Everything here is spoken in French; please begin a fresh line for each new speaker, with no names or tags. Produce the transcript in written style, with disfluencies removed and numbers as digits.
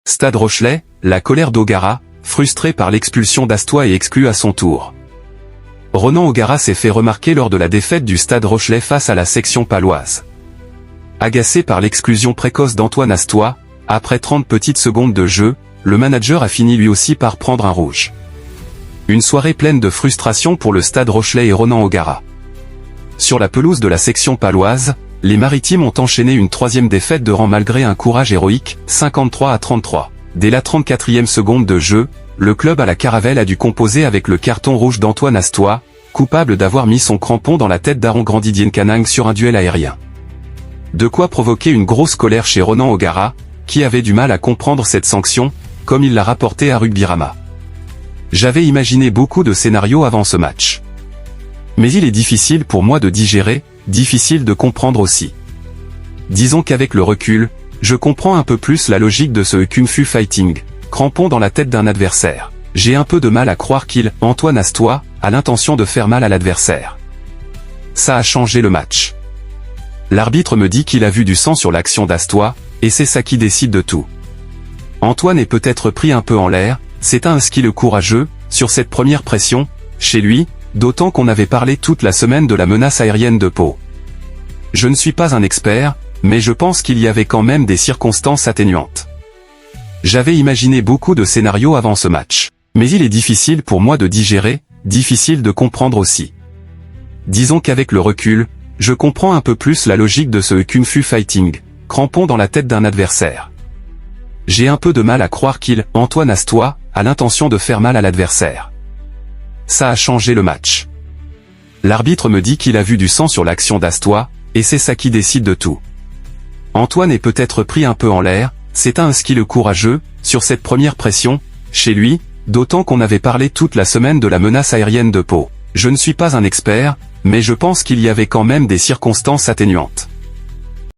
Stade Rochelet, la colère d'Ogara, frustré par l'expulsion d'Astois et exclu à son tour. Ronan Ogara s'est fait remarquer lors de la défaite du Stade Rochelet face à la section paloise. Agacé par l'exclusion précoce d'Antoine Astois, après 30 petites secondes de jeu, le manager a fini lui aussi par prendre un rouge. Une soirée pleine de frustration pour le Stade Rochelet et Ronan Ogara. Sur la pelouse de la section paloise, les Maritimes ont enchaîné une troisième défaite de rang malgré un courage héroïque, 53-33. Dès la 34e seconde de jeu, le club à la Caravelle a dû composer avec le carton rouge d'Antoine Astois, coupable d'avoir mis son crampon dans la tête d'Aaron Grandidienkanang sur un duel aérien. De quoi provoquer une grosse colère chez Ronan Ogara, qui avait du mal à comprendre cette sanction, comme il l'a rapporté à Rugbyrama. J'avais imaginé beaucoup de scénarios avant ce match. Mais il est difficile pour moi de digérer, difficile de comprendre aussi. Disons qu'avec le recul, je comprends un peu plus la logique de ce Kung Fu Fighting, crampon dans la tête d'un adversaire. J'ai un peu de mal à croire qu'il, Antoine Astois, a l'intention de faire mal à l'adversaire. Ça a changé le match. L'arbitre me dit qu'il a vu du sang sur l'action d'Astois, et c'est ça qui décide de tout. Antoine est peut-être pris un peu en l'air, c'est un skill courageux, sur cette première pression, chez lui, d'autant qu'on avait parlé toute la semaine de la menace aérienne de Pau. Je ne suis pas un expert, mais je pense qu'il y avait quand même des circonstances atténuantes. J'avais imaginé beaucoup de scénarios avant ce match. Mais il est difficile pour moi de digérer, difficile de comprendre aussi. Disons qu'avec le recul, je comprends un peu plus la logique de ce Kung Fu Fighting, crampon dans la tête d'un adversaire. J'ai un peu de mal à croire qu'il, Antoine Astois, a l'intention de faire mal à l'adversaire. Ça a changé le match. L'arbitre me dit qu'il a vu du sang sur l'action d'Astois, et c'est ça qui décide de tout. Antoine est peut-être pris un peu en l'air, c'est un skill courageux, sur cette première pression, chez lui, d'autant qu'on avait parlé toute la semaine de la menace aérienne de Pau. Je ne suis pas un expert, mais je pense qu'il y avait quand même des circonstances atténuantes.